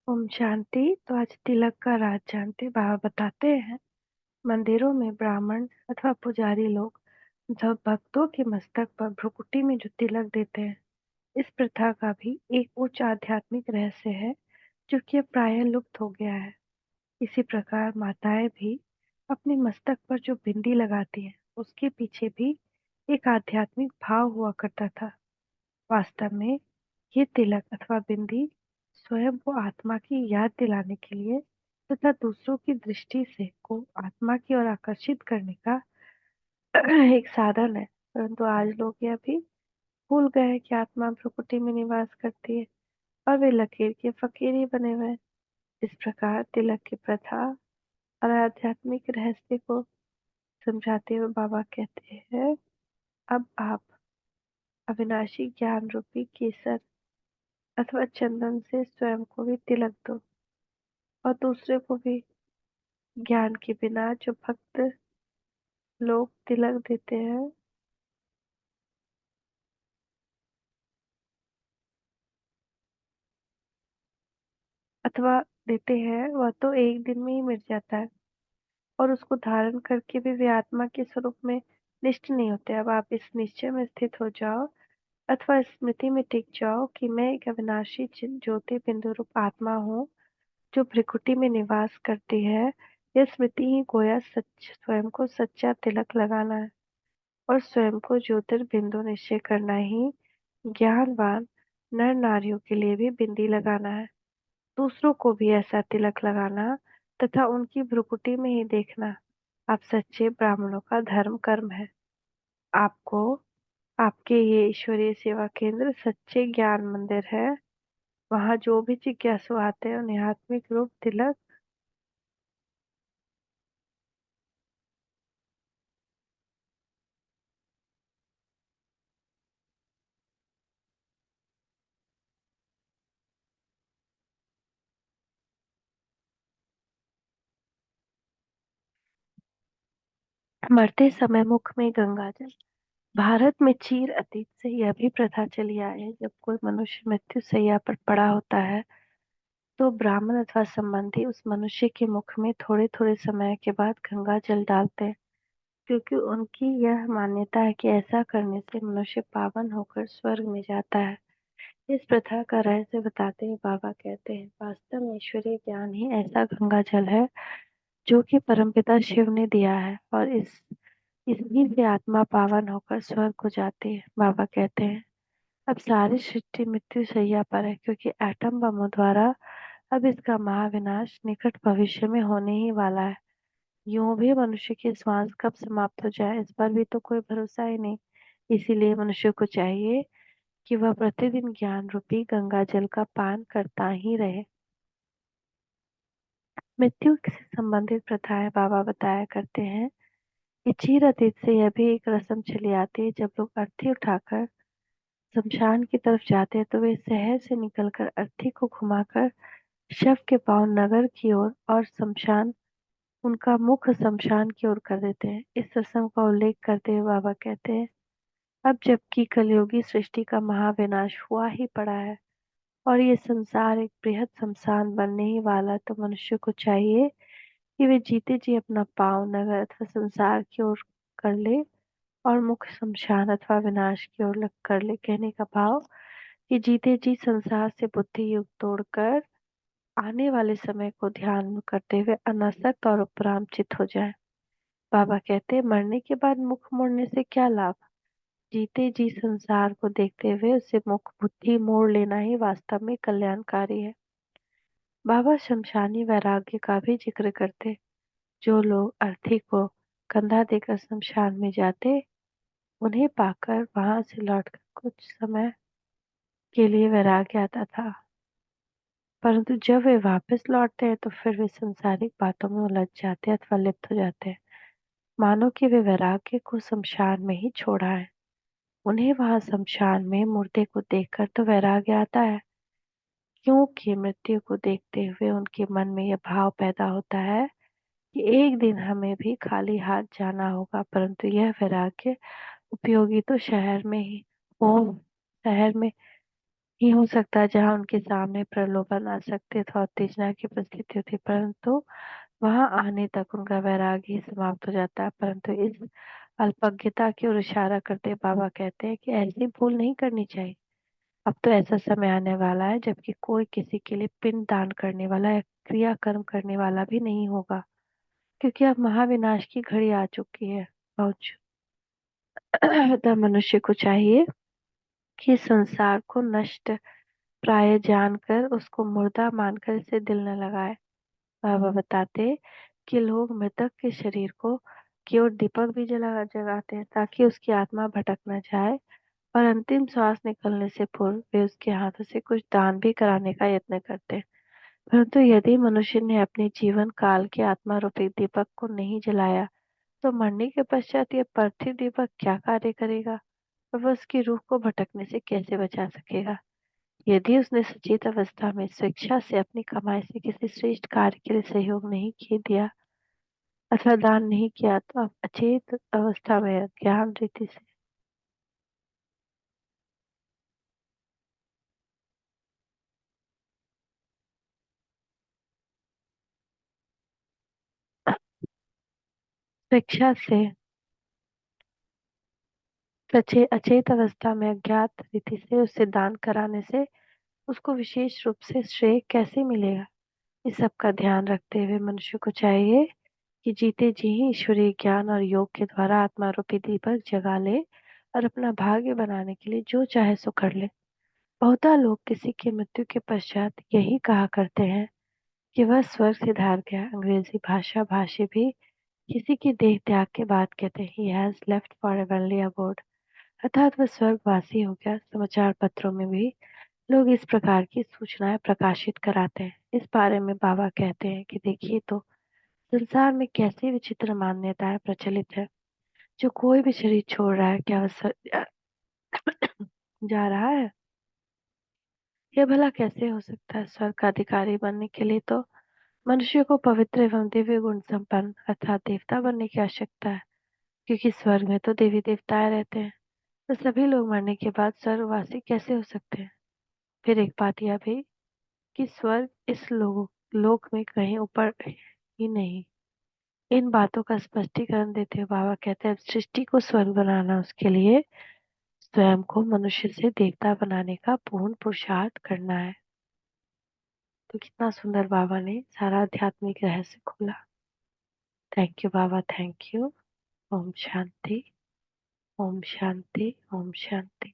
ओम शांति। तो आज तिलक का राज जानते बाबा बताते हैं। मंदिरों में ब्राह्मण अथवा पुजारी लोग जब भक्तों के मस्तक पर भ्रुकुटी में जो तिलक देते हैं, इस प्रथा का भी एक उच्च आध्यात्मिक रहस्य है जो कि अब प्रायः लुप्त हो गया है। इसी प्रकार माताएं भी अपने मस्तक पर जो बिंदी लगाती हैं, उसके पीछे भी एक आध्यात्मिक भाव हुआ करता था। वास्तव में ये तिलक अथवा बिंदी स्वयं को आत्मा की याद दिलाने के लिए तथा दूसरों की दृष्टि से को आत्मा की ओर आकर्षित करने का एक साधन है। परंतु आज लोग यह भी भूल गए हैं कि आत्मा भ्रुकुटी में निवास करती है और वे लकीर के फकीर ही बने हुए हैं। इस प्रकार तिलक की प्रथा और आध्यात्मिक रहस्य को समझाते हुए बाबा कहते हैं, अब आप अविनाशी ज्ञान रूपी केसर अथवा चंदन से स्वयं को भी तिलक दो और दूसरे को भी। ज्ञान के बिना जो भक्त लोग तिलक देते हैं अथवा देते हैं, वह तो एक दिन में ही मिट जाता है और उसको धारण करके भी वे आत्मा के स्वरूप में निष्ठ नहीं होते। अब आप इस निश्चय में स्थित हो जाओ अथवा स्मृति में टिक जाओ कि मैं एक अविनाशी ज्योति बिंदु रूप आत्मा हूँ जो भ्रिकुटी में निवास करती है। यह स्मृति ही गोया सच स्वयं को सच्चा तिलक लगाना है और स्वयं को ज्योतिर्बिंदु निश्चय करना ही ज्ञानवान नर नारियों के लिए भी बिंदी लगाना है। दूसरों को भी ऐसा तिलक लगाना तथा उनकी भ्रुकुटी में ही देखना आप सच्चे ब्राह्मणों का धर्म कर्म है। आपको आपके ये ईश्वरीय सेवा केंद्र सच्चे ज्ञान मंदिर है। वहाँ जो भी जिज्ञासु आते हैं उन्हें आत्मिक रूप तिलक मरते समय मुख में गंगा जल। भारत में चीर अतीत से यह भी प्रथा चली आई है, जब कोई मनुष्य मृत्यु शैया पर पड़ा होता है तो ब्राह्मण अथवा संबंधी उस मनुष्य के मुख में थोड़े थोड़े समय के बाद गंगा जल डालते हैं, क्योंकि उनकी यह मान्यता है कि ऐसा करने से मनुष्य पावन होकर स्वर्ग में जाता है। इस प्रथा का रहस्य बताते हुए बाबा कहते हैं, वास्तव में ईश्वरीय ज्ञान ही ऐसा गंगा जल है जो कि परमपिता शिव ने दिया है और इसी से आत्मा पावन होकर स्वर्ग को जाती है। बाबा कहते हैं, अब सारी सृष्टि मृत्यु शैया पर है, क्योंकि एटम बमों द्वारा अब इसका महाविनाश निकट भविष्य में होने ही वाला है। यूं भी मनुष्य की श्वास कब समाप्त हो जाए इस पर भी तो कोई भरोसा ही नहीं। इसीलिए मनुष्य को चाहिए कि वह प्रतिदिन ज्ञान रूपी गंगा जल का पान करता ही रहे। मृत्यु से संबंधित प्रथाएं बाबा बताया करते हैं कि चीर अतीत से यह भी एक रस्म चली आती है, जब लोग अर्थी उठाकर शमशान की तरफ जाते हैं तो वे शहर से निकलकर अर्थी को घुमाकर शव के पांव नगर की ओर और शमशान उनका मुख शमशान की ओर कर देते हैं। इस रस्म का उल्लेख करते हुए बाबा कहते हैं, अब जबकि कलयुगी सृष्टि का महाविनाश हुआ ही पड़ा है और ये संसार एक बृहद शमशान बनने ही वाला, तो मनुष्य को चाहिए कि वे जीते जी अपना पांव नगर अथवा संसार की ओर कर ले और मुख शमशान अथवा विनाश की ओर लग कर ले। कहने का भाव कि जीते जी संसार से बुद्धि युग तोड़कर आने वाले समय को ध्यान में करते हुए अनासक्त और उपरामचित हो जाए। बाबा कहते हैं, मरने के बाद मुख मोड़ने से क्या लाभ। जीते जी संसार को देखते हुए उससे मुख बुद्धि मोड़ लेना ही वास्तव में कल्याणकारी है। बाबा शमशानी वैराग्य का भी जिक्र करते, जो लोग अर्थी को कंधा देकर शमशान में जाते, उन्हें पाकर वहां से लौटकर कुछ समय के लिए वैराग्य आता था, परंतु जब वे वापस लौटते हैं तो फिर वे सांसारिक बातों में उलझ जाते अथवा लिप्त हो जाते हैं, मानो कि वे वैराग्य को शमशान में ही छोड़ा है। उन्हें वहां शमशान में मुर्दे को देखकर तो वैराग्य आता है, क्योंकि मृत्यु को देखते हुए उनके मन में यह भाव पैदा होता है कि एक दिन हमें भी खाली हाथ जाना होगा, परंतु यह वैराग्य उपयोगी तो शहर में ही हो शहर में ही हो सकता है जहाँ उनके सामने प्रलोभन, असक्ति और उत्तेजना की उपस्थिति होती है, परंतु वहाँ आने तक उनका वैराग्य ही समाप्त हो जाता है। परंतु इस अल्पज्ञता की ओर इशारा करते बाबा कहते हैं कि ऐसी भूल नहीं करनी चाहिए। अब तो ऐसा समय आने वाला है जबकि कोई किसी के लिए पिंड दान करने वाला या क्रियाकर्म करने वाला भी नहीं होगा, क्योंकि अब महाविनाश की घड़ी आ चुकी है, पहुंच अतः मनुष्य को चाहिए कि संसार को नष्ट प्राय जानकर उसको मुर्दा मानकर इसे दिल न लगाए। बाबा बताते कि लोग मृतक के शरीर को की ओर दीपक भी जगाते हैं ताकि उसकी आत्मा भटक न जाए, और अंतिम श्वास निकलने से पूर्व वे उसके हाथों से कुछ दान भी कराने का यत्न करते हैं। परंतु यदि मनुष्य ने अपने जीवन काल के आत्मा रूपी दीपक को नहीं जलाया, तो मरने के पश्चात यह पार्थिव दीपक क्या कार्य करेगा और वह उसकी रूह को भटकने से कैसे बचा सकेगा। यदि उसने सचेत अवस्था में स्वेच्छा से अपनी कमाई से किसी श्रेष्ठ कार्य के लिए सहयोग नहीं किए दिया अथवा दान नहीं किया, तो अब अचेत अवस्था में ज्ञान रीति से स्वेच्छा से सचे अचेत अवस्था में अज्ञात रीति से उसे दान कराने से उसको विशेष रूप से श्रेय कैसे मिलेगा। इस सब का ध्यान रखते हुए मनुष्य को चाहिए कि जीते जी ही ईश्वरीय ज्ञान और योग के द्वारा आत्मा रूपी दीपक जगा ले और अपना भाग्य बनाने के लिए जो चाहे सो कर ले। बहुता लोग किसी की मृत्यु के पश्चात यही कहा करते हैं कि वह स्वर्ग से धार गया। अंग्रेजी भाषा भाषी भी किसी की देह त्याग के बाद कहते हैं he has left for heavenly abode, अर्थात वह स्वर्गवासी हो गया। समाचार पत्रों में भी लोग इस प्रकार की सूचनाएं प्रकाशित कराते हैं। इस बारे में बाबा कहते हैं कि देखिए तो संसार में कैसी विचित्र मान्यताएं प्रचलित है। जो कोई भी शरीर छोड़ रहा है क्या वह जा रहा है? यह भला कैसे हो सकता है? स्वर्ग का अधिकारी बनने के लिए तो मनुष्य को पवित्र एवं दिव्य गुण संपन्न अर्थात देवता बनने की आवश्यकता है, क्योंकि स्वर्ग में तो देवी देवताएं रहते हैं। तो सभी लोग मरने के बाद स्वर्गवासी कैसे हो सकते हैं? फिर एक बात यह भी कि स्वर्ग इस लोक में कहीं ऊपर ही नहीं। इन बातों का स्पष्टीकरण देते हुए बाबा कहते हैं सृष्टि को स्वर्ग बनाना उसके लिए स्वयं को मनुष्य से देवता बनाने का पूर्ण पुरुषार्थ करना है। तो कितना सुंदर बाबा ने सारा आध्यात्मिक रहस्य खोला। थैंक यू बाबा, थैंक यू। ओम शांति, ओम शांति, ओम शांति।